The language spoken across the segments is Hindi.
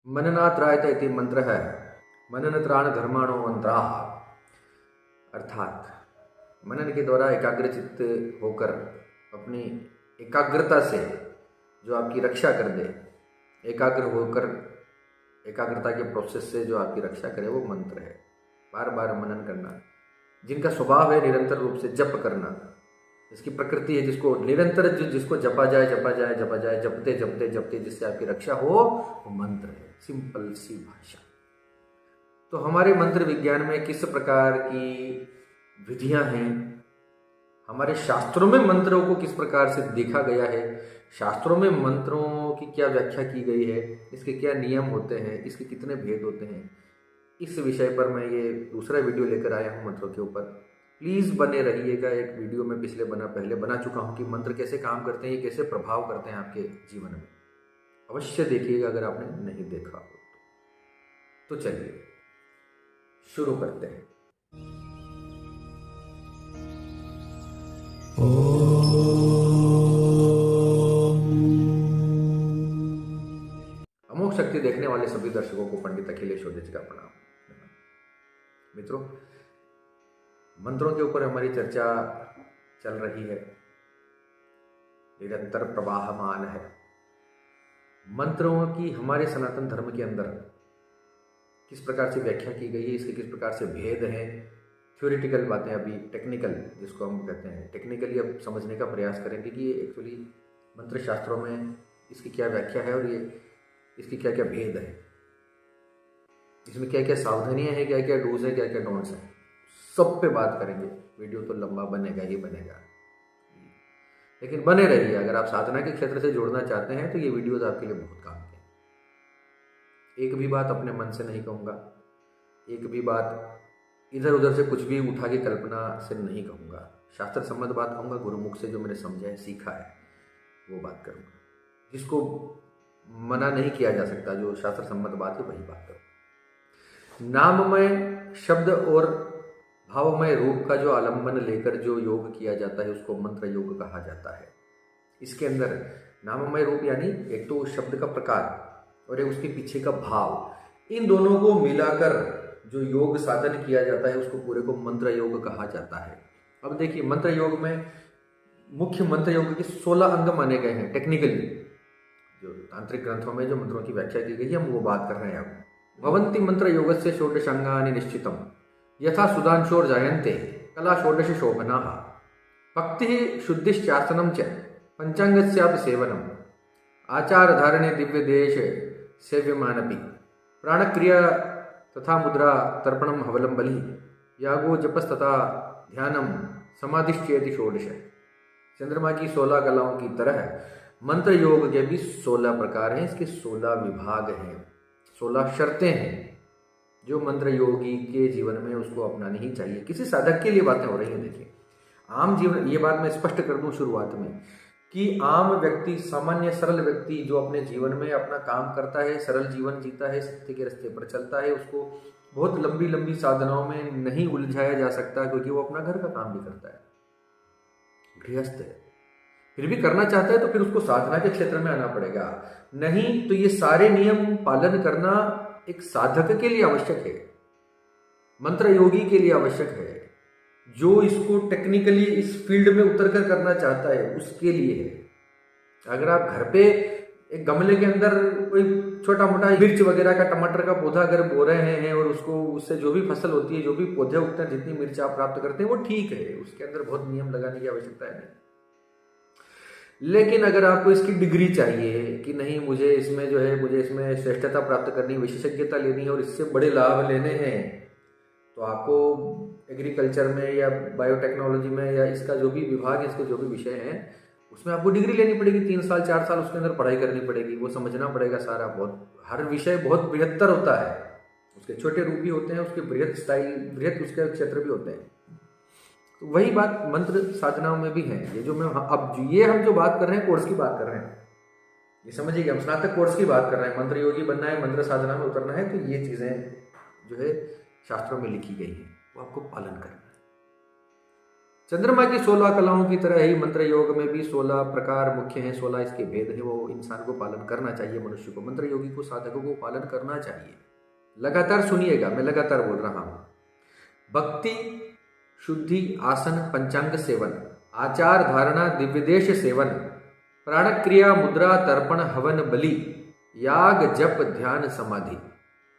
मननात्रायत इति मंत्र है, मननत्राण धर्माणो मंत्रा, अर्थात मनन के द्वारा एकाग्र चित्त होकर अपनी एकाग्रता से जो आपकी रक्षा कर दे, एकाग्र होकर एकाग्रता के प्रोसेस से जो आपकी रक्षा करे, वो मंत्र है। बार बार मनन करना, जिनका स्वभाव है निरंतर रूप से जप करना, इसकी प्रकृति है जिसको निरंतर जिसको जपा जाए जपा जाए जपा जाए, जपते जपते जपते जिससे आपकी रक्षा हो, वो मंत्र है। सिंपल सी भाषा। तो हमारे मंत्र विज्ञान में किस प्रकार की विधियां हैं, हमारे शास्त्रों में मंत्रों को किस प्रकार से देखा गया है, शास्त्रों में मंत्रों की क्या व्याख्या की गई है, इसके क्या नियम होते हैं, इसके कितने भेद होते हैं, इस विषय पर मैं ये दूसरा वीडियो लेकर आया हूँ मंत्रों के ऊपर। प्लीज़ बने रहिएगा। एक वीडियो में पहले बना चुका हूँ कि मंत्र कैसे काम करते हैं, ये कैसे प्रभाव करते हैं आपके जीवन में। अवश्य देखिएगा अगर आपने नहीं देखा हो तो चलिए शुरू करते हैं। अमोघ शक्ति देखने वाले सभी दर्शकों को पंडित अखिलेश ओझा जी का प्रणाम। मित्रों, मंत्रों के ऊपर हमारी चर्चा चल रही है, निरंतर प्रवाहमान है। मंत्रों की हमारे सनातन धर्म के अंदर किस प्रकार से व्याख्या की गई है, इसके किस प्रकार से भेद हैं, थ्योरेटिकल बातें, अभी टेक्निकल जिसको हम कहते हैं, टेक्निकली अब समझने का प्रयास करेंगे कि ये एक्चुअली मंत्र शास्त्रों में इसकी क्या व्याख्या है और ये इसकी क्या क्या भेद है, इसमें क्या क्या सावधानियां हैं, क्या क्या डूज है, क्या क्या डोंट्स हैं, सब पे बात करेंगे। वीडियो तो लंबा बनेगा ही बनेगा, लेकिन बने रहिए। अगर आप साधना के क्षेत्र से जुड़ना चाहते हैं तो ये वीडियोज आपके लिए बहुत काम के। एक भी बात अपने मन से नहीं कहूँगा, एक भी बात इधर उधर से कुछ भी उठा के कल्पना से नहीं कहूँगा, शास्त्र सम्मत बात कहूँगा, गुरुमुख से जो मैंने समझा है, सीखा है, वो बात करूँगा। जिसको मना नहीं किया जा सकता, जो शास्त्र सम्मत बात है वही बात करूँगा। नाममय शब्द और भावमय रूप का जो आलंबन लेकर जो योग किया जाता है उसको मंत्र योग कहा जाता है। इसके अंदर नाममय रूप यानी एक तो शब्द का प्रकार और एक उसके पीछे का भाव, इन दोनों को मिलाकर जो योग साधन किया जाता है उसको पूरे को मंत्र योग कहा जाता है। अब देखिए, मंत्र योग में मुख्य मंत्र योग के 16 अंग माने गए हैं। टेक्निकली जो तांत्रिक ग्रंथों में जो मंत्रों की व्याख्या की गई है, हम वो बात कर रहे हैं। अब भवन्ति मंत्र योगस्य षोडशांगानि निश्चितम यथा सुधांशोर जायन्ते कला षोडश शोभनाः भक्ति शुद्धिश्चासनं च पंचांगस्यापि सेवनम आचार धारणे दिव्य देश सेव्यमानपि प्राणक्रिया तथा मुद्रा तर्पणम हवलम बलि यागो जपस तथा ध्यानम समाधिश्चेति षोडश। चंद्रमा की 16 कलाओं की तरह मंत्र योग के भी 16 प्रकार हैं, इसके 16 विभाग हैं, 16 शर्तें हैं जो मंत्र योगी के जीवन में उसको अपनानी ही चाहिए। किसी साधक के लिए बातें हो रही हैं। देखिए, आम जीवन, ये बात मैं स्पष्ट कर दूं शुरुआत में कि आम व्यक्ति, सामान्य सरल व्यक्ति जो अपने जीवन में अपना काम करता है, सरल जीवन जीता है, सत्य के रास्ते पर चलता है, उसको बहुत लंबी लंबी साधनाओं में नहीं उलझाया जा सकता, क्योंकि वो अपना घर का काम भी करता है, गृहस्थ है, फिर भी करना चाहता है तो फिर उसको साधना के क्षेत्र में आना पड़ेगा। नहीं तो ये सारे नियम पालन करना एक साधक के लिए आवश्यक है, मंत्र योगी के लिए आवश्यक है, जो इसको टेक्निकली इस फील्ड में उतर कर करना चाहता है उसके लिए है। अगर आप घर पे एक गमले के अंदर कोई छोटा मोटा मिर्च वगैरह का, टमाटर का पौधा अगर बो रहे हैं और उसको, उससे जो भी फसल होती है, जो भी पौधे उगते हैं, जितनी मिर्च आप प्राप्त करते हैं वो ठीक है, उसके अंदर बहुत नियम लगाने की आवश्यकता है नहीं। लेकिन अगर आपको इसकी डिग्री चाहिए कि नहीं, मुझे इसमें जो है, मुझे इसमें श्रेष्ठता प्राप्त करनी, विशेषज्ञता लेनी है और इससे बड़े लाभ लेने हैं, तो आपको एग्रीकल्चर में या बायोटेक्नोलॉजी में या इसका जो भी विभाग है, इसके जो भी विषय हैं, उसमें आपको डिग्री लेनी पड़ेगी। 3 साल 4 साल उसके अंदर पढ़ाई करनी पड़ेगी, वो समझना पड़ेगा सारा। बहुत, हर विषय बहुत बृहत्तर होता है, उसके छोटे रूप भी होते हैं, उसके बृहत स्टाइल, बृहत उसके क्षेत्र भी होते हैं। तो वही बात मंत्र साधनाओं में भी है। ये जो मैं अब ये हम जो बात कर रहे हैं, कोर्स की बात कर रहे हैं, ये समझिए, हम स्नातक कोर्स की बात कर रहे हैं। मंत्र योगी बनना है, मंत्र साधना में उतरना है, तो ये चीजें जो है शास्त्रों में लिखी गई है, वो आपको पालन करना है। चंद्रमा की 16 कलाओं की तरह ही मंत्र योग में भी 16 प्रकार मुख्य हैं, 16 इसके भेद हैं। वो इंसान को पालन करना चाहिए, मनुष्य को, मंत्र योगी को, साधकों को पालन करना चाहिए। लगातार सुनिएगा, मैं लगातार बोल रहा हूं। भक्ति, शुद्धि, आसन, पंचांग सेवन, आचार धारणा, दिव्यदेश सेवन, प्राण क्रिया, मुद्रा, तर्पण, हवन, बलि, याग, जप, ध्यान, समाधि,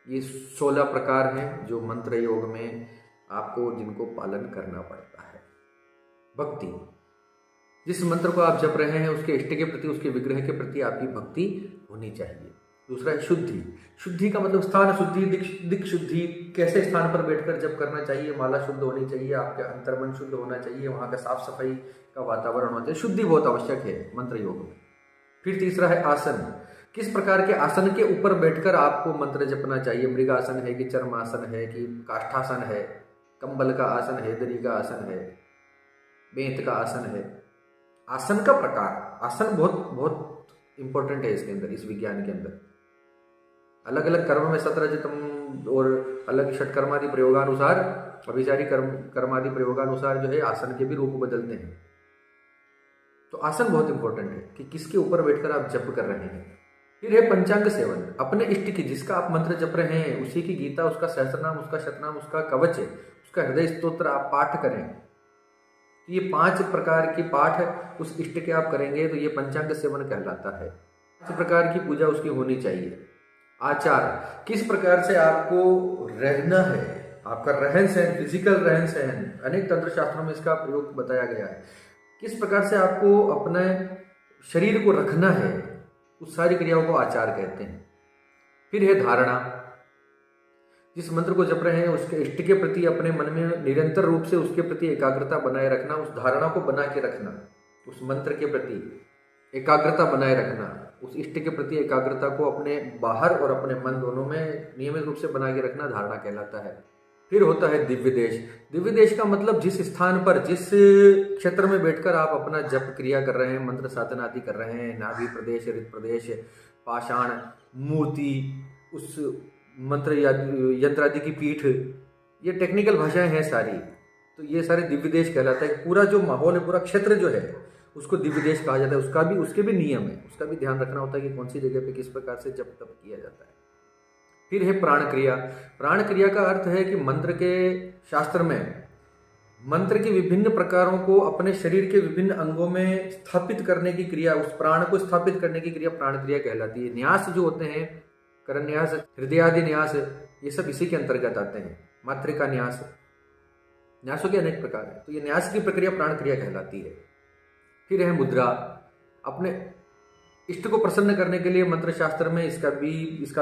ये 16 प्रकार हैं जो मंत्र योग में आपको जिनको पालन करना पड़ता है। भक्ति, जिस मंत्र को आप जप रहे हैं उसके इष्ट के प्रति, उसके विग्रह के प्रति आपकी भक्ति होनी चाहिए। दूसरा है शुद्धि। शुद्धि का मतलब स्थान शुद्धि, दिक शुद्धि, कैसे स्थान पर बैठकर जप करना चाहिए, माला शुद्ध होनी चाहिए, आपके अंतर्मन शुद्ध होना चाहिए, वहाँ का साफ सफाई का वातावरण होना चाहिए। शुद्धि बहुत आवश्यक है मंत्र योग में। फिर तीसरा है आसन। किस प्रकार के आसन के ऊपर बैठकर आपको मंत्र जपना चाहिए। मृगासन है कि चर्मासन है कि काष्ठासन है, कंबल का आसन है, दरी का आसन है, बेंत का आसन है। आसन का प्रकार, आसन बहुत बहुत इंपॉर्टेंट है इसके अंदर, इस विज्ञान के अंदर। अलग अलग कर्म में सत्रजितम और अलग षटकर्मादि प्रयोगानुसार, अभिचारी कर्मादि प्रयोगानुसार जो है आसन के भी रूप बदलते हैं। तो आसन बहुत इंपॉर्टेंट है कि किसके ऊपर बैठकर आप जप कर रहे हैं। फिर है पंचांग सेवन। अपने इष्ट की, जिसका आप मंत्र जप रहे हैं उसी की गीता, उसका सहस्रनाम, उसका शतनाम, उसका कवच, उसका हृदय स्तोत्र आप पाठ करें। ये 5 प्रकार की पाठ उस इष्ट के आप करेंगे तो ये पंचांग सेवन कहलाता है। 5 प्रकार की पूजा उसकी होनी चाहिए। आचार, किस प्रकार से आपको रहना है, आपका रहन सहन, फिजिकल रहन सहन, अनेक तंत्र शास्त्रों में इसका प्रयोग बताया गया है। किस प्रकार से आपको अपने शरीर को रखना है, उस सारी क्रियाओं को आचार कहते हैं। फिर है धारणा। जिस मंत्र को जप रहे हैं उसके इष्ट के प्रति अपने मन में निरंतर रूप से उसके प्रति एकाग्रता बनाए रखना, उस धारणा को बना के रखना, उस मंत्र के प्रति एकाग्रता बनाए रखना, उस इष्ट के प्रति एकाग्रता को अपने बाहर और अपने मन दोनों में नियमित रूप से बना के रखना धारणा कहलाता है। फिर होता है दिव्य देश। दिव्य देश का मतलब जिस स्थान पर, जिस क्षेत्र में बैठकर आप अपना जप क्रिया कर रहे हैं, मंत्र साधना आदि कर रहे हैं, नाभि प्रदेश, हृदय प्रदेश, पाषाण, मूर्ति, उस मंत्र या यंत्र आदि की पीठ, ये टेक्निकल भाषाएं हैं सारी। तो ये सारे दिव्य देश कहलाता है। पूरा जो माहौल है, पूरा क्षेत्र जो है उसको दिव्य देश कहा जाता है। उसके भी नियम है, उसका भी ध्यान रखना होता है कि कौन सी जगह पे किस प्रकार से जप तप किया जाता है। फिर है प्राण क्रिया। प्राण क्रिया का अर्थ है कि मंत्र के शास्त्र में मंत्र के विभिन्न प्रकारों को अपने शरीर के विभिन्न अंगों में स्थापित करने की क्रिया, उस प्राण को स्थापित करने की क्रिया प्राण क्रिया कहलाती है। न्यास जो होते हैं, करण न्यास, हृदयादि न्यास, ये सब इसी के अंतर्गत आते हैं। मातृका न्यास, न्यासों के अनेक प्रकार हैं। तो ये न्यास की प्रक्रिया प्राण क्रिया कहलाती है। फिर है मुद्रा। अपने इष्ट को प्रसन्न करने के लिए मंत्र शास्त्र में इसका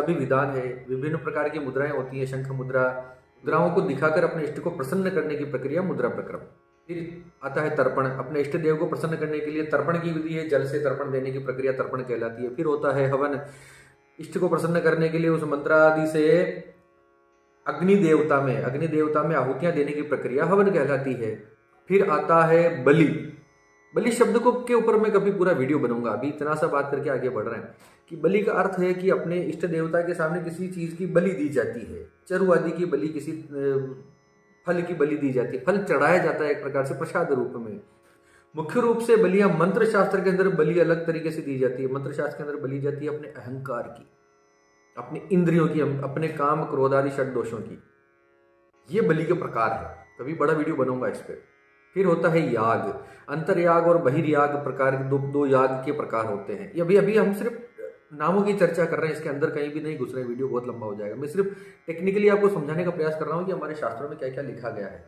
भी विधान है। विभिन्न प्रकार की मुद्राएं होती हैं। शंख मुद्रा, मुद्राओं को दिखाकर अपने इष्ट को प्रसन्न करने की प्रक्रिया मुद्रा प्रक्रम। फिर आता है तर्पण। अपने इष्ट देव को प्रसन्न करने के लिए तर्पण की विधि है, जल से तर्पण देने की प्रक्रिया तर्पण कहलाती है। फिर होता है हवन। इष्ट को प्रसन्न करने के लिए उस मंत्र आदि से अग्नि देवता में आहुतियां देने की प्रक्रिया हवन कहलाती है। फिर आता है बलि। बलि शब्द को के ऊपर मैं कभी पूरा वीडियो बनाऊंगा, अभी इतना सा बात करके आगे बढ़ रहे हैं कि बलि का अर्थ है कि अपने इष्ट देवता के सामने किसी चीज की बलि दी जाती है। चरु आदि की बलि, किसी फल की बलि दी जाती है, फल चढ़ाया जाता है एक प्रकार से प्रसाद रूप में। मुख्य रूप से बलियां मंत्र शास्त्र के अंदर बलि अलग तरीके से दी जाती है। मंत्र शास्त्र के अंदर बलि जाती है अपने अहंकार की, अपने इंद्रियों की, अपने काम क्रोध आदि षट दोषों की। ये बलि के प्रकार है, कभी बड़ा वीडियो बनाऊंगा इस पर। फिर होता है याग। अंतर्याग और बहिर्याग प्रकार के दो याग के प्रकार होते हैं। ये अभी हम सिर्फ नामों की चर्चा कर रहे हैं, इसके अंदर कहीं भी नहीं घुस रहे, वीडियो बहुत लंबा हो जाएगा। मैं सिर्फ टेक्निकली आपको समझाने का प्रयास कर रहा हूँ कि हमारे शास्त्रों में क्या क्या लिखा गया है,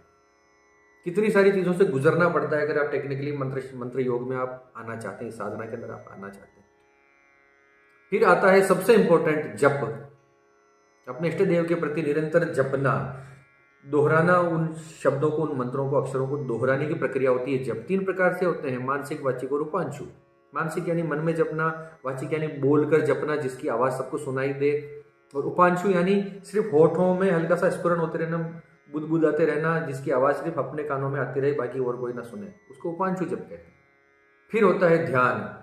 कितनी सारी चीज़ों से गुजरना पड़ता है अगर आप टेक्निकली मंत्र योग में आप आना चाहते हैं, साधना के अंदर आप आना चाहते हैं। फिर आता है सबसे इंपॉर्टेंट जप। अपने इष्ट देव के प्रति निरंतर जपना, दोहराना, उन शब्दों को, उन मंत्रों को, अक्षरों को दोहराने की प्रक्रिया होती है जप। 3 प्रकार से होते हैं, मानसिक, वाचिक और उपांशु। मानसिक यानी मन में जपना, वाचिक यानी बोलकर जपना जिसकी आवाज सबको सुनाई दे, और उपांशु यानी सिर्फ होठों में हल्का सा स्फुरण होते रहना, बुदबुदाते रहना जिसकी आवाज सिर्फ अपने कानों में आती रहे, बाकी और कोई ना सुने, उसको उपांशु जप कहते हैं। फिर होता है ध्यान।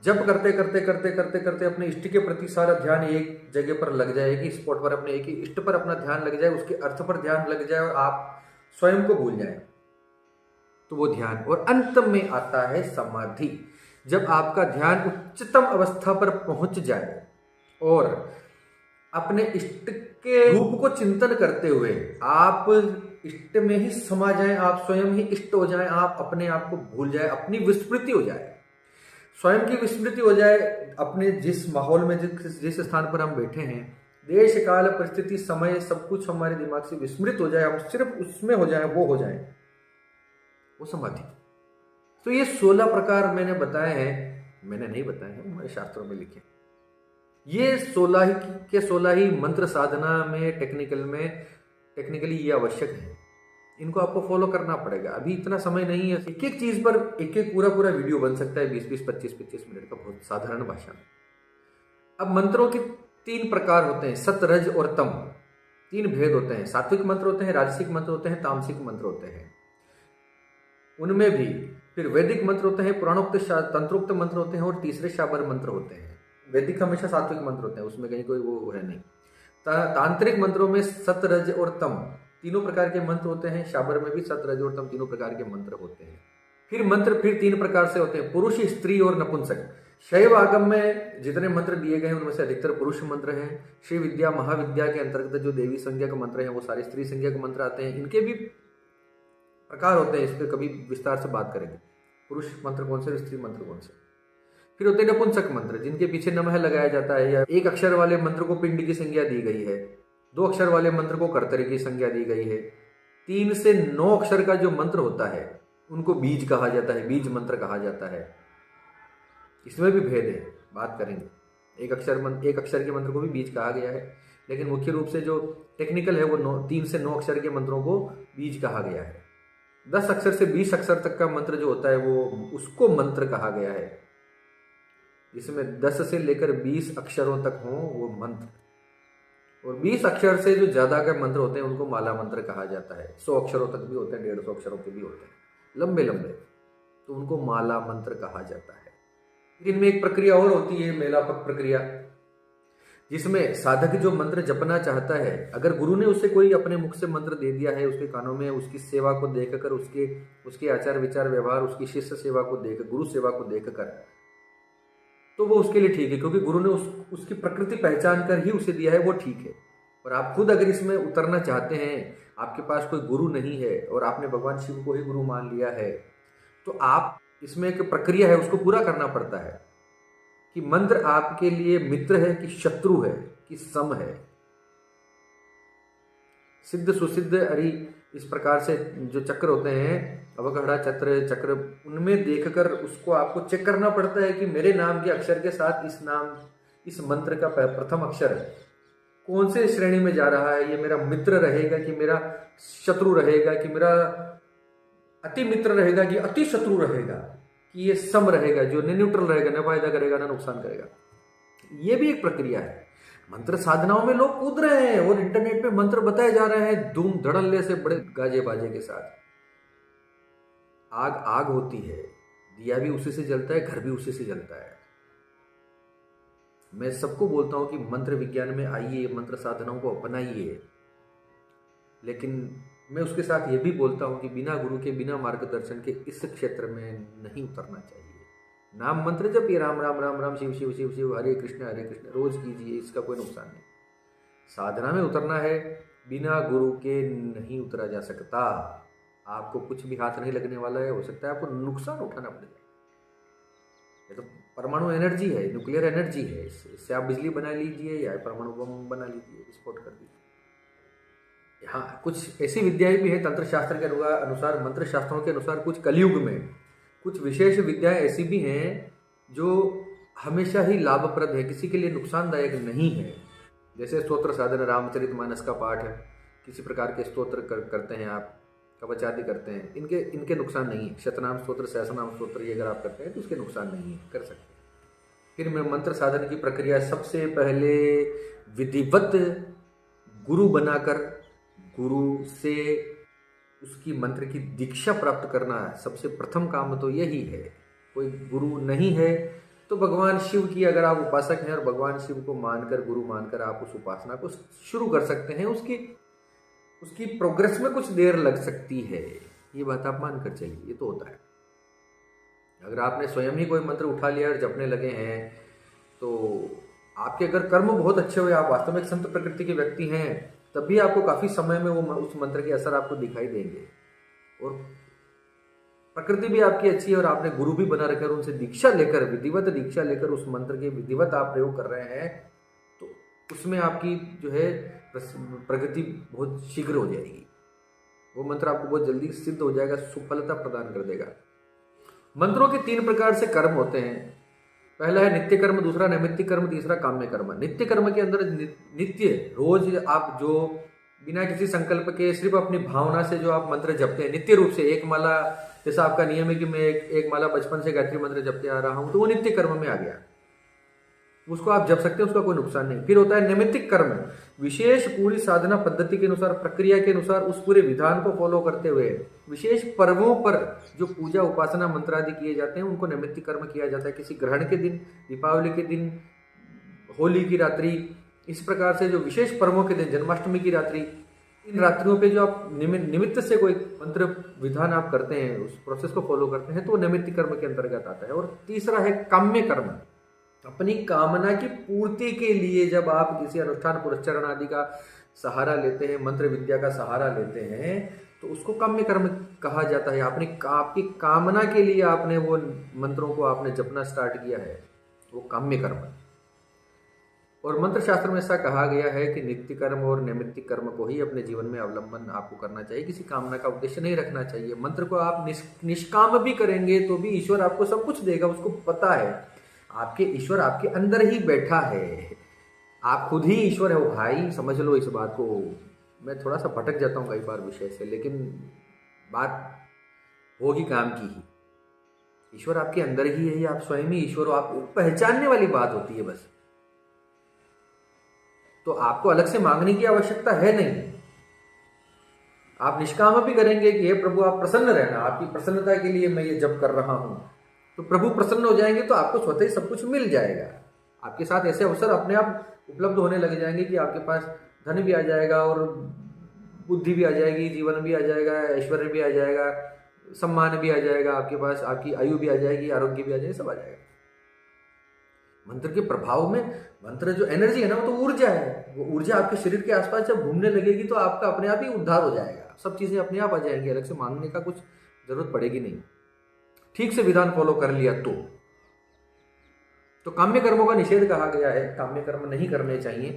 जप करते करते करते करते करते अपने इष्ट के प्रति सारा ध्यान एक जगह पर लग जाए, एक ही स्पॉट पर, अपने एक ही इष्ट पर अपना ध्यान लग जाए, उसके अर्थ पर ध्यान लग जाए और आप स्वयं को भूल जाएं। तो वो ध्यान, और अंत में आता है समाधि। जब आपका ध्यान उच्चतम अवस्था पर पहुंच जाए और अपने इष्ट के रूप को चिंतन करते हुए आप इष्ट में ही समा जाएं, आप स्वयं ही इष्ट हो जाएं, आप अपने आप को भूल जाएं, अपनी विस्मृति हो जाए, स्वयं की विस्मृति हो जाए, अपने जिस माहौल में जिस स्थान पर हम बैठे हैं, देश काल परिस्थिति समय सब कुछ हमारे दिमाग से विस्मृत हो जाए, हम सिर्फ उसमें हो जाए, वो हो जाए, वो समाधि। तो ये 16 प्रकार मैंने बताए हैं, मैंने नहीं बताए हैं, हमारे शास्त्रों में लिखे। ये 16 ही मंत्र साधना में टेक्निकली ये आवश्यक है। इनको आपको फॉलो करना पड़ेगा। अभी इतना समय नहीं है, एक एक चीज पर एक एक पूरा वीडियो बन सकता है 20-20, 25-25 मिनट का, बहुत साधारण भाषा में। अब मंत्रों के 3 प्रकार होते हैं, सत, रज और तम। 3 भेद होते हैं। सात्विक मंत्र होते हैं, राजसिक मंत्र होते हैं, तामसिक मंत्र होते हैं। उनमें भी फिर वैदिक मंत्र होते हैं, पुराणोक्त तंत्रोक्त मंत्र होते हैं, और तीसरे शाबर मंत्र होते हैं। वैदिक हमेशा सात्विक मंत्र होते हैं, उसमें कहीं कोई वो है नहीं। तांत्रिक मंत्रों में सत, रज और तम तीनों प्रकार के मंत्र होते हैं। शाबर में भी सत, रज और तम तीनों प्रकार के मंत्र होते हैं। फिर मंत्र 3 प्रकार से होते हैं, पुरुष, स्त्री और नपुंसक। शैव आगम में जितने मंत्र दिए गए हैं उनमें से अधिकतर पुरुष मंत्र हैं। श्री विद्या महाविद्या के अंतर्गत जो देवी संज्ञा के मंत्र हैं वो सारे स्त्री संज्ञा के मंत्र आते हैं। इनके भी प्रकार होते हैं, इस पर कभी विस्तार से बात करेंगे, पुरुष मंत्र कौन से, स्त्री मंत्र कौन से। फिर होते हैं नपुंसक मंत्र, जिनके पीछे नमः लगाया जाता है, या एक अक्षर वाले मंत्र को पिंड की संज्ञा दी गई है, 2 अक्षर वाले मंत्र को कर्तरी की संज्ञा दी गई है। 3 से 9 अक्षर का जो मंत्र होता है उनको बीज कहा जाता है, बीज मंत्र कहा जाता है। इसमें भी भेद है, बात करेंगे। एक अक्षर के मंत्र को भी बीज कहा गया है, लेकिन मुख्य रूप से जो टेक्निकल है वो 3 से 9 अक्षर के मंत्रों को बीज कहा गया है। 10 अक्षर से 20 अक्षर तक का मंत्र जो होता है वो उसको मंत्र कहा गया है, जिसमें 10 से लेकर 20 अक्षरों तक हों वो मंत्र, और 20 अक्षर से जो ज्यादा के मंत्र होते हैं उनको माला मंत्र कहा जाता है। 100 अक्षरों तक भी होते हैं, 150 अक्षरों के भी होते हैं, लंबे लंबे, तो उनको माला मंत्र कहा जाता है। इनमें एक प्रक्रिया और होती है, मेलापक प्रक्रिया, जिसमें साधक जो मंत्र जपना चाहता है, अगर गुरु ने उसे कोई अपने मुख से मंत्र दे दिया है, उसके कानों में उसकी सेवा को देखकर, उसके आचार विचार व्यवहार, उसकी शिष्य सेवा को देखकर, गुरु सेवा को देखकर, तो वो उसके लिए ठीक है, क्योंकि गुरु ने उसकी प्रकृति पहचान कर ही उसे दिया है, वो ठीक है। और आप खुद अगर इसमें उतरना चाहते हैं, आपके पास कोई गुरु नहीं है और आपने भगवान शिव को ही गुरु मान लिया है, तो आप इसमें एक प्रक्रिया है, उसको पूरा करना पड़ता है कि मंत्र आपके लिए मित्र है कि शत्रु है कि सम है, सिद्ध सुसिद्ध अरि, इस प्रकार से जो चक्र होते हैं, अवगढ़ा चक्र, उनमें देखकर उसको आपको चेक करना पड़ता है कि मेरे नाम के अक्षर के साथ इस मंत्र का प्रथम अक्षर कौन से श्रेणी में जा रहा है, ये मेरा मित्र रहेगा कि मेरा शत्रु रहेगा, कि मेरा अति मित्र रहेगा कि अति शत्रु रहेगा, कि ये सम रहेगा, जो न्यूट्रल रहेगा, न फायदा करेगा न नुकसान करेगा। ये भी एक प्रक्रिया है। मंत्र साधनाओं में लोग कूद रहे हैं और इंटरनेट पे मंत्र बताए जा रहे हैं धूम धड़ल्ले से, बड़े गाजे बाजे के साथ। आग होती है, दिया भी उसी से जलता है, घर भी उसी से जलता है। मैं सबको बोलता हूं कि मंत्र विज्ञान में आइए, मंत्र साधनाओं को अपनाइए, लेकिन मैं उसके साथ ये भी बोलता हूं कि बिना गुरु के, बिना मार्गदर्शन के इस क्षेत्र में नहीं उतरना चाहिए। नाम मंत्र जब ये राम राम राम राम, शिव शिव शिव शिव, हरे कृष्ण रोज कीजिए, इसका कोई नुकसान नहीं। साधना में उतरना है, बिना गुरु के नहीं उतरा जा सकता। आपको कुछ भी हाथ नहीं लगने वाला है, हो सकता है आपको नुकसान उठाना पड़ जाए। ये तो परमाणु एनर्जी है, न्यूक्लियर एनर्जी है, इससे आप बिजली बना लीजिए या परमाणु बम बना लीजिए, विस्फोट कर दीजिए। हाँ, कुछ ऐसी विद्याएं भी हैं तंत्र शास्त्र के अनुसार, मंत्र शास्त्रों के अनुसार, कुछ कलयुग में कुछ विशेष विद्याएं ऐसी भी हैं जो हमेशा ही लाभप्रद है, किसी के लिए नुकसानदायक नहीं है। जैसे स्तोत्र साधन, रामचरितमानस का पाठ है, किसी प्रकार के स्तोत्र करते हैं आप, कवच आदि करते हैं, इनके नुकसान नहीं है। शतनाम स्तोत्र, सहस्रनाम स्तोत्र ये अगर आप करते हैं तो उसके नुकसान नहीं है, कर सकते हैं। फिर मैं मंत्र साधन की प्रक्रिया, सबसे पहले विधिवत गुरु बनाकर, गुरु से उसकी मंत्र की दीक्षा प्राप्त करना, सबसे प्रथम काम तो यही है। कोई गुरु नहीं है तो भगवान शिव की अगर आप उपासक हैं और भगवान शिव को मानकर, गुरु मानकर आप उस उपासना को शुरू कर सकते हैं। उसकी प्रोग्रेस में कुछ देर लग सकती है, ये बात आप मान कर चलिए, ये तो होता है। अगर आपने स्वयं ही कोई मंत्र उठा लिया और जपने लगे हैं, तो आपके अगर कर्म बहुत अच्छे हुए, आप वास्तव में एक संत प्रकृति के व्यक्ति हैं, तब भी आपको काफी समय में वो उस मंत्र के असर आपको दिखाई देंगे। और प्रकृति भी आपकी अच्छी है और आपने गुरु भी बना रखा है, उनसे दीक्षा लेकर, विधिवत दीक्षा लेकर उस मंत्र के विधिवत आप प्रयोग कर रहे हैं, तो उसमें आपकी जो है प्रगति बहुत शीघ्र हो जाएगी। वो मंत्र आपको बहुत जल्दी सिद्ध हो जाएगा, सुफलता प्रदान कर देगा। मंत्रों के 3 प्रकार से कर्म होते हैं। पहला है नित्य कर्म, दूसरा नैमित्तिक कर्म, तीसरा काम्य कर्म। नित्य कर्म के अंदर नित्य रोज आप जो बिना किसी संकल्प के सिर्फ अपनी भावना से जो आप मंत्र जपते हैं नित्य रूप से, एक माला, जैसा आपका नियम है कि मैं एक माला बचपन से गायत्री मंत्र जपते आ रहा हूं, तो वो नित्य कर्म में आ गया, उसको आप जप सकते हैं, उसका कोई नुकसान नहीं। फिर होता है नैमित्तिक कर्म, विशेष पूरी साधना पद्धति के अनुसार, प्रक्रिया के अनुसार, उस पूरे विधान को फॉलो करते हुए विशेष पर्वों पर जो पूजा उपासना मंत्र आदि किए जाते हैं, उनको नैमित्तिक कर्म किया जाता है। किसी ग्रहण के दिन, दीपावली के दिन, होली की रात्रि, इस प्रकार से जो विशेष पर्वों के दिन, जन्माष्टमी की रात्रि, इन रात्रियों पे जो आप निमित्त से कोई मंत्र विधान आप करते हैं, उस प्रोसेस को फॉलो करते हैं, तो वो नैमित्तिक कर्म के अंतर्गत आता है। और तीसरा है काम्य कर्म, अपनी कामना की पूर्ति के लिए जब आप किसी अनुष्ठान पुरस्चरण आदि का सहारा लेते हैं, मंत्र विद्या का सहारा लेते हैं, तो उसको काम्य कर्म कहा जाता है। आपकी कामना के लिए आपने वो मंत्रों को आपने जपना स्टार्ट किया है, वो काम्य कर्म। और मंत्र शास्त्र में ऐसा कहा गया है कि नित्य कर्म और नैमित्तिक कर्म को ही अपने जीवन में अवलंबन आपको करना चाहिए, किसी कामना का उद्देश्य नहीं रखना चाहिए। मंत्र को आप निष्काम भी करेंगे तो भी ईश्वर आपको सब कुछ देगा, उसको पता है। आपके ईश्वर आपके अंदर ही बैठा है, आप खुद ही ईश्वर है। वो भाई समझ लो इस बात को। मैं थोड़ा सा भटक जाता हूँ कई बार विषय से, लेकिन बात होगी काम की ही। ईश्वर आपके अंदर ही है, आप स्वयं ही ईश्वर हो, आपको पहचानने वाली बात होती है बस। तो आपको अलग से मांगने की आवश्यकता है नहीं। आप निष्काम भी करेंगे कि हे प्रभु आप प्रसन्न रहना, आपकी प्रसन्नता के लिए मैं ये जप कर रहा हूं, तो प्रभु प्रसन्न हो जाएंगे, तो आपको स्वतः ही सब कुछ मिल जाएगा। आपके साथ ऐसे अवसर अपने आप उपलब्ध होने लग जाएंगे कि आपके पास धन भी आ जाएगा और बुद्धि भी आ जाएगी, जीवन भी आ जाएगा, ऐश्वर्य भी आ जाएगा, सम्मान भी आ जाएगा, आपके पास आपकी आयु भी आ जाएगी, आरोग्य भी आ जाएगा, सब आ जाएगा। मंत्र के प्रभाव में, मंत्र जो एनर्जी है ना, वो तो ऊर्जा है। वो ऊर्जा आपके शरीर के आसपास जब घूमने लगेगी तो आपका अपने आप ही उद्धार हो जाएगा, सब चीजें अपने आप आ जाएंगी, अलग से मांगने का कुछ जरूरत पड़ेगी नहीं। ठीक से विधान फॉलो कर लिया तो काम्य कर्मों का निषेध कहा गया है। काम्य कर्म नहीं करने चाहिए,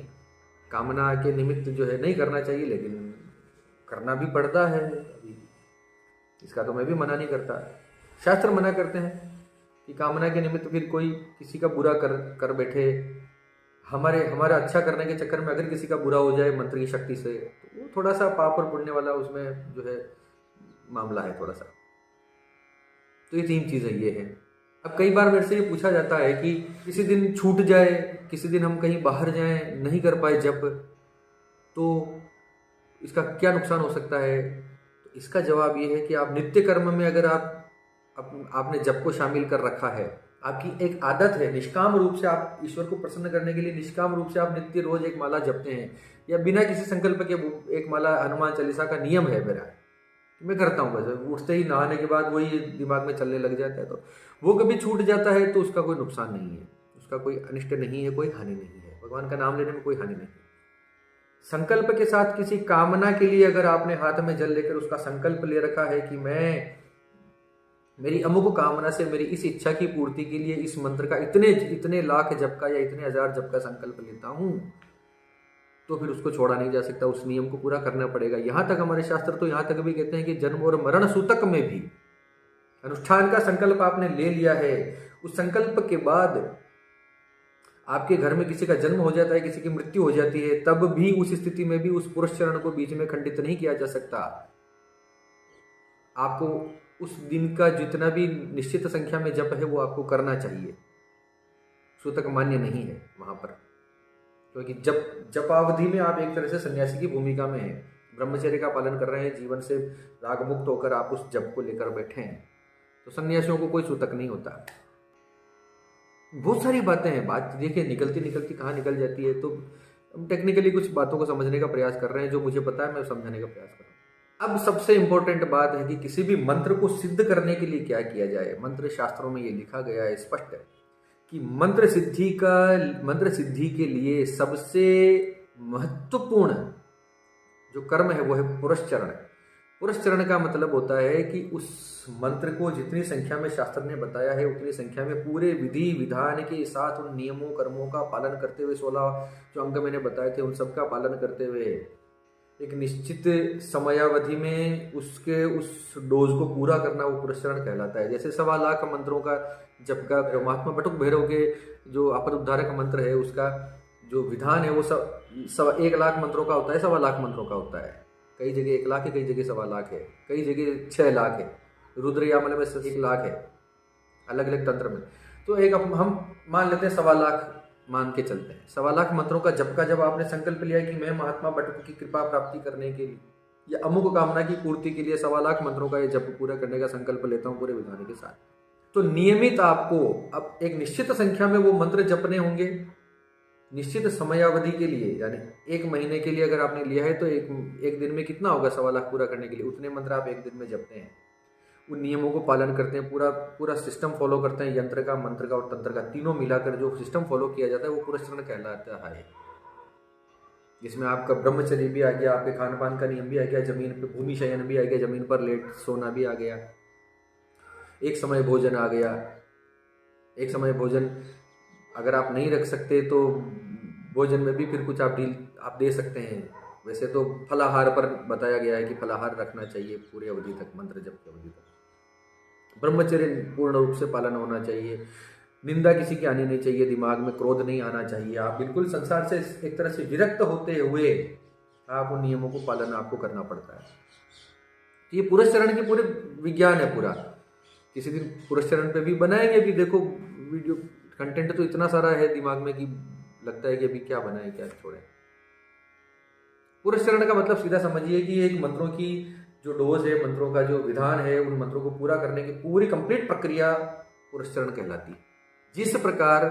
कामना के निमित्त जो है नहीं करना चाहिए, लेकिन करना भी पड़ता है। इसका तो मैं भी मना नहीं करता, शास्त्र मना करते हैं कि कामना के निमित्त फिर कोई किसी का बुरा कर बैठे। हमारा अच्छा करने के चक्कर में अगर किसी का बुरा हो जाए मंत्र की शक्ति से, तो वो थोड़ा सा पाप और पुण्य वाला उसमें जो है मामला है थोड़ा सा। तो ये 3 चीजें ये हैं। अब कई बार मेरे से ये पूछा जाता है कि किसी दिन छूट जाए, किसी दिन हम कहीं बाहर जाएं, नहीं कर पाए जप, तो इसका क्या नुकसान हो सकता है? तो इसका जवाब ये है कि आप नित्य कर्म में अगर आपने जप को शामिल कर रखा है, आपकी एक आदत है, निष्काम रूप से आप ईश्वर को प्रसन्न करने के लिए निष्काम रूप से आप नित्य रोज एक माला जपते हैं, या बिना किसी संकल्प के एक माला हनुमान चालीसा का नियम है मेरा, मैं करता हूँ, बस उठते ही नहाने के बाद वही दिमाग में चलने लग जाता है, तो वो कभी छूट जाता है तो उसका कोई नुकसान नहीं है, उसका कोई अनिष्ट नहीं है, कोई हानि नहीं है, भगवान का नाम लेने में कोई हानि नहीं। संकल्प के साथ किसी कामना के लिए अगर आपने हाथ में जल लेकर उसका संकल्प ले रखा है कि मैं मेरी अमुक कामना से मेरी इस इच्छा की पूर्ति के लिए इस मंत्र का इतने लाख जप का या इतने हजार जप का संकल्प लेता हूं, तो फिर उसको छोड़ा नहीं जा सकता, उस नियम को पूरा करना पड़ेगा। यहां तक हमारे शास्त्र तो यहां तक भी कहते हैं कि जन्म और मरण सूतक में भी अनुष्ठान का संकल्प आपने ले लिया है, उस संकल्प के बाद आपके घर में किसी का जन्म हो जाता है, किसी की मृत्यु हो जाती है, तब भी उस स्थिति में भी उस पुरुष चरण को बीच में खंडित नहीं किया जा सकता। आपको उस दिन का जितना भी निश्चित संख्या में जप है वो आपको करना चाहिए, सूतक मान्य नहीं है वहां पर, क्योंकि जपावधि में आप एक तरह से सन्यासी की भूमिका में हैं, ब्रह्मचर्य का पालन कर रहे हैं, जीवन से राग मुक्त होकर आप उस जप को लेकर बैठे हैं, तो सन्यासियों को कोई सूतक नहीं होता। बहुत सारी बातें हैं, बात देखिए निकलती कहाँ निकल जाती है। तो हम टेक्निकली कुछ बातों को समझने का प्रयास कर रहे हैं, जो मुझे पता है मैं समझाने का प्रयास कर रहा हूँ। अब सबसे इंपॉर्टेंट बात है कि किसी भी मंत्र को सिद्ध करने के लिए क्या किया जाए। मंत्र शास्त्रों में ये लिखा गया है, स्पष्ट है कि मंत्र सिद्धि के लिए सबसे महत्वपूर्ण जो कर्म है वो है पुरस्चरण। पुरस्चरण का मतलब होता है कि उस मंत्र को जितनी संख्या में शास्त्र ने बताया है उतनी संख्या में पूरे विधि विधान के साथ उन नियमों कर्मों का पालन करते हुए, 16 जो अंग मैंने बताए थे उन सब का पालन करते हुए एक निश्चित समयावधि में उसके उस डोज को पूरा करना वो पुरस्चरण कहलाता है। जैसे 1.25 लाख मंत्रों का जप का महात्मा बटुक भैरव के जो आपद उद्धारक मंत्र है उसका जो विधान है वो 1 लाख मंत्रों का होता है, 1.25 लाख मंत्रों का होता है। कई जगह 1 लाख है, कई जगह 1.25 लाख है, कई जगह 6 लाख है, रुद्र यामल में 1 लाख है, अलग अलग तंत्र में। तो एक हम मान लेते हैं 1.25 लाख मान के चलते हैं। 1.25 लाख मंत्रों का जप का जब आपने संकल्प लिया कि मैं महात्मा बटुक की कृपा प्राप्ति करने के लिए या अमुक कामना की पूर्ति के लिए 1.25 लाख मंत्रों का ये जप पूरा करने का संकल्प लेता हूँ पूरे विधान के साथ, तो नियमित आपको अब एक निश्चित संख्या में वो मंत्र जपने होंगे निश्चित समयावधि के लिए। यानी 1 महीने के लिए अगर आपने लिया है तो एक दिन में कितना होगा 1.25 लाख पूरा करने के लिए, उतने मंत्र आप एक दिन में जपते हैं। उन नियमों को पालन करते हैं, पूरा सिस्टम फॉलो करते हैं, यंत्र का, मंत्र का और तंत्र का, तीनों मिलाकर जो सिस्टम फॉलो किया जाता है वो पुरस्चरण कहलाता है। जिसमें आपका ब्रह्मचर्य भी आ गया, आपके खान पान का नियम भी आ गया, जमीन पे भूमि शयन भी आ गया, जमीन पर लेट सोना भी आ गया, एक समय भोजन आ गया। एक समय भोजन अगर आप नहीं रख सकते तो भोजन में भी फिर कुछ आप दे सकते हैं। वैसे तो फलाहार पर बताया गया है कि फलाहार रखना चाहिए पूरी अवधि तक, मंत्र जप की अवधि तक। ब्रह्मचर्य पूर्ण रूप से पालन होना चाहिए, निंदा किसी की आनी नहीं चाहिए, दिमाग में क्रोध नहीं आना चाहिए। आप बिल्कुल संसार से एक तरह से विरक्त होते हुए आप उन नियमों को पालन आपको करना पड़ता है। तो ये पुरस्चरण की पूरे विज्ञान है पूरा। किसी दिन पुरस्चरण पे भी बनाएंगे, अभी देखो वीडियो कंटेंट तो इतना सारा है दिमाग में कि लगता है कि अभी क्या बनाए क्या छोड़े। पुरस्चरण का मतलब सीधा समझिए कि एक मंत्रों की जो डोज है, मंत्रों का जो विधान है, उन मंत्रों को पूरा करने की पूरी कंप्लीट प्रक्रिया पुरस्चरण कहलाती है। जिस प्रकार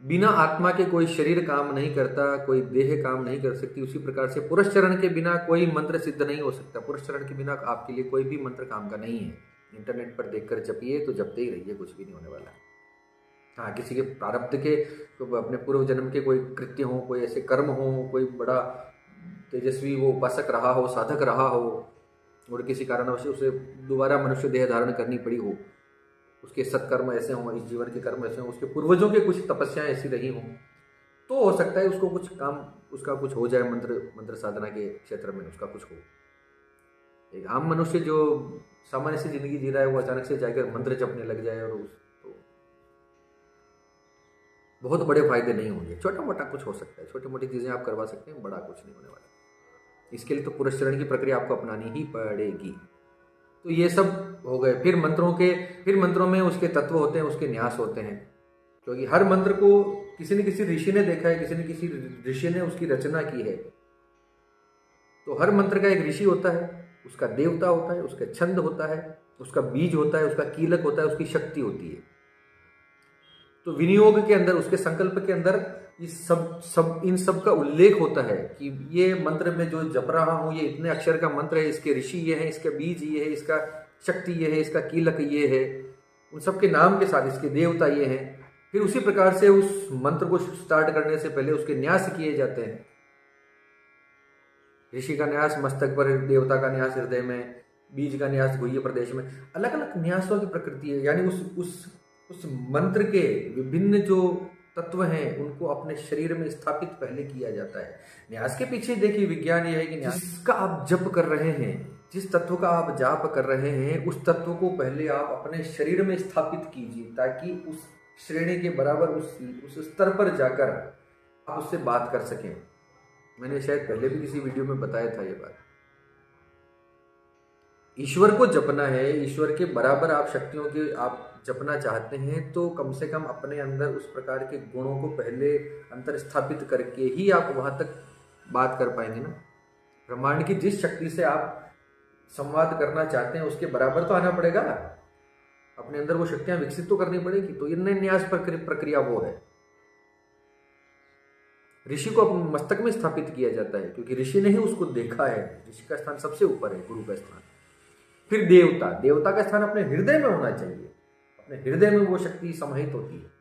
बिना आत्मा के कोई शरीर काम नहीं करता, कोई देह काम नहीं कर सकती, उसी प्रकार से पुरस्चरण के बिना कोई मंत्र सिद्ध नहीं हो सकता। पुरस्चरण के बिना आपके लिए कोई भी मंत्र काम का नहीं है। इंटरनेट पर देखकर जपिए तो जपते ही रहिए, कुछ भी नहीं होने वाला। हाँ, किसी के प्रारब्ध के तो अपने पूर्व जन्म के कोई कृत्य हो, कोई ऐसे कर्म हो, कोई बड़ा तेजस्वी वो उपासक रहा हो, साधक रहा हो और किसी कारणवश उसे दोबारा मनुष्य देह धारण करनी पड़ी हो, उसके सत्कर्म ऐसे हों, इस जीवन के कर्म ऐसे हों, उसके पूर्वजों के कुछ तपस्याएं ऐसी रही हों, तो हो सकता है उसको कुछ काम उसका कुछ हो जाए, मंत्र साधना के क्षेत्र में उसका कुछ हो। एक आम मनुष्य जो सामान्य सी जिंदगी जी रहा है वो अचानक से जाकर मंत्र जपने लग जाए और तो बहुत बड़े फायदे नहीं होंगे। छोटा मोटा कुछ हो सकता है, छोटी मोटी चीजें आप करवा सकते हैं, बड़ा कुछ नहीं होने वाला। इसके लिए तो पुरस्चरण की प्रक्रिया आपको अपनानी ही पड़ेगी। तो ये सब हो गए। फिर मंत्रों में उसके तत्व होते हैं, उसके न्यास होते हैं, क्योंकि हर मंत्र को किसी न किसी ऋषि ने देखा है, किसी न किसी ऋषि ने उसकी रचना की है। तो हर मंत्र का एक ऋषि होता है, उसका देवता होता है, उसका छंद होता है, उसका बीज होता है, उसका कीलक होता है, उसकी शक्ति होती है। तो विनियोग के अंदर, उसके संकल्प के अंदर इन सब का उल्लेख होता है कि ये मंत्र में जो जप रहा हूं ये इतने अक्षर का मंत्र है, इसके ऋषि ये है, इसका बीज ये है, इसका शक्ति ये है, इसका कीलक ये है, उन सब के नाम के साथ इसके देवता ये हैं। फिर उसी प्रकार से उस मंत्र को स्टार्ट करने से पहले उसके न्यास किए जाते हैं। ऋषि का न्यास मस्तक पर, देवता का न्यास हृदय में, बीज का न्यास गुह्य प्रदेश में। अलग अलग न्यासों की प्रकृति है, यानी उस मंत्र के विभिन्न जो तत्व हैं उनको अपने शरीर में स्थापित पहले किया जाता है। न्यास के पीछे देखिए विज्ञान यह है कि जिसका आप जप कर रहे हैं, जिस तत्व का आप जाप कर रहे हैं, उस तत्व को पहले आप अपने शरीर में स्थापित कीजिए, ताकि उस श्रेणी के बराबर उस स्तर पर जाकर आप उससे बात कर सकें। मैंने शायद पहले भी किसी वीडियो में बताया था ये बात। ईश्वर को जपना है, ईश्वर के बराबर आप शक्तियों के आप जपना चाहते हैं, तो कम से कम अपने अंदर उस प्रकार के गुणों को पहले अंतर स्थापित करके ही आप वहां तक बात कर पाएंगे ना। ब्रह्मांड की जिस शक्ति से आप संवाद करना चाहते हैं उसके बराबर तो आना पड़ेगा, अपने अंदर वो शक्तियां विकसित तो करनी पड़ेगी। तो ये न्यास प्रक्रिया वो है। ऋषि को अपने मस्तक में स्थापित किया जाता है, क्योंकि ऋषि ने ही उसको देखा है। ऋषि का स्थान सबसे ऊपर है, गुरु का स्थान। फिर देवता, देवता का स्थान अपने हृदय में होना चाहिए, अपने हृदय में वो शक्ति समाहित होती है।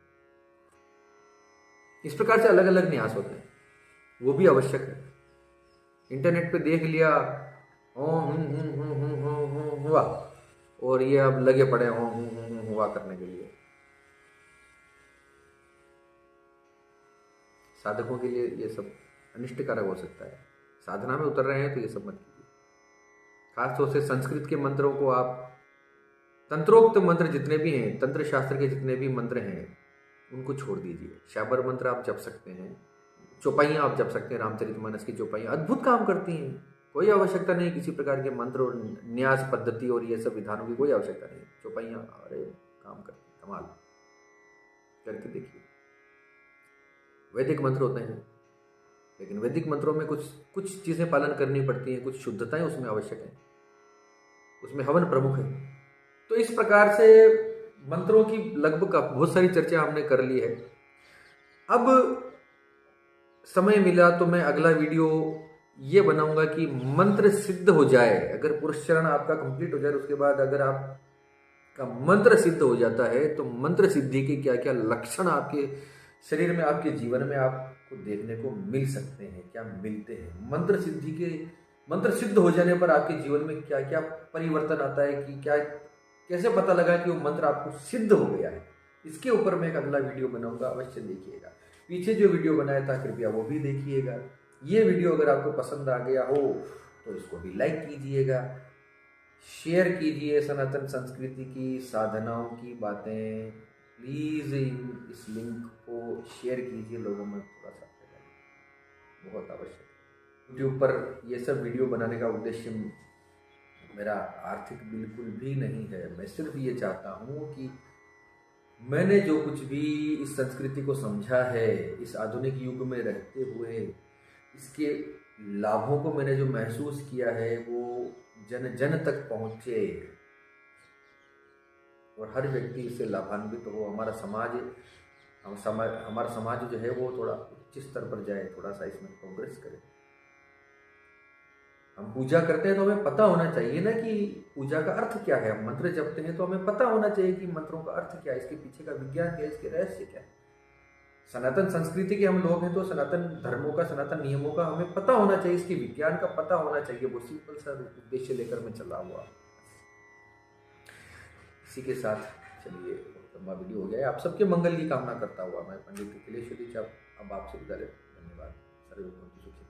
इस प्रकार से अलग अलग न्यास होते हैं, वो भी आवश्यक है। इंटरनेट पे देख लिया ओम हुआ, और ये अब लगे पड़े ओम हुआ करने के लिए। साधकों के लिए ये सब अनिष्टकारक हो सकता है। साधना में उतर रहे हैं तो ये सब मत कीजिए। खासतौर से संस्कृत के मंत्रों को आप, तंत्रोक्त मंत्र जितने भी हैं, तंत्र शास्त्र के जितने भी मंत्र हैं, उनको छोड़ दीजिए। शाबर मंत्र आप जप सकते हैं, चौपाइयाँ आप जप सकते हैं, रामचरितमानस की चौपाइयाँ अद्भुत काम करती हैं। कोई आवश्यकता नहीं किसी प्रकार के मंत्र और न्यास पद्धति और ये सब विधानों की कोई आवश्यकता नहीं। चौपाइयाँ अरे काम करती, कमाल, करके देखिए। वैदिक मंत्र होते हैं, लेकिन वैदिक मंत्रों में कुछ चीज़ें पालन करनी पड़ती हैं, कुछ शुद्धताएं उसमें आवश्यक हैं, उसमें हवन प्रमुख है। तो इस प्रकार से मंत्रों की लगभग बहुत सारी चर्चा हमने कर ली है। अब समय मिला तो मैं अगला वीडियो ये बनाऊंगा कि मंत्र सिद्ध हो जाए, अगर पुरुष चरण आपका कंप्लीट हो जाए, उसके बाद अगर आपका मंत्र सिद्ध हो जाता है तो मंत्र सिद्धि के क्या क्या लक्षण आपके शरीर में, आपके जीवन में आपको देखने को मिल सकते हैं, क्या मिलते हैं। मंत्र सिद्धि के, मंत्र सिद्ध हो जाने पर आपके जीवन में क्या क्या परिवर्तन आता है, कि क्या, कैसे पता लगा कि वो मंत्र आपको सिद्ध हो गया है। इसके ऊपर मैं एक अगला वीडियो बनाऊंगा, अवश्य देखिएगा। पीछे जो वीडियो बनाया था कृपया वो भी देखिएगा। ये वीडियो अगर आपको पसंद आ गया हो तो इसको भी लाइक कीजिएगा, शेयर कीजिए। सनातन संस्कृति की साधनाओं की बातें प्लीज़ इस लिंक को शेयर कीजिए, लोगों में थोड़ा सा फैलाइए, बहुत आवश्यक है। यूट्यूब पर ये सब वीडियो बनाने का उद्देश्य मेरा आर्थिक बिल्कुल भी नहीं है। मैं सिर्फ ये चाहता हूँ कि मैंने जो कुछ भी इस संस्कृति को समझा है, इस आधुनिक युग में रहते हुए इसके लाभों को मैंने जो महसूस किया है, वो जन जन तक पहुँचे और हर व्यक्ति इससे लाभान्वित हो। हमारा समाज जो है वो थोड़ा उच्च स्तर पर जाए, थोड़ा सा इसमें प्रोग्रेस करे। हम पूजा करते हैं तो हमें पता होना चाहिए ना कि पूजा का अर्थ क्या है। हम मंत्र जपते हैं तो हमें पता होना चाहिए कि मंत्रों का अर्थ क्या है, इसके पीछे का विज्ञान क्या है, इसके रहस्य क्या है। सनातन संस्कृति के हम लोग हैं तो सनातन धर्मों का, सनातन नियमों का हमें पता होना चाहिए, इसके विज्ञान का पता होना चाहिए। वो सिंपल सा उद्देश्य लेकर मैं चला हुआ। इसी के साथ चलिए, लंबा वीडियो हो गया है। आप सबके मंगल की कामना करता हुआ मैं पंडित अखिलेश अब आपसे विदा लेता हूं। धन्यवाद। सर्वे भवन्तु सुखिनः।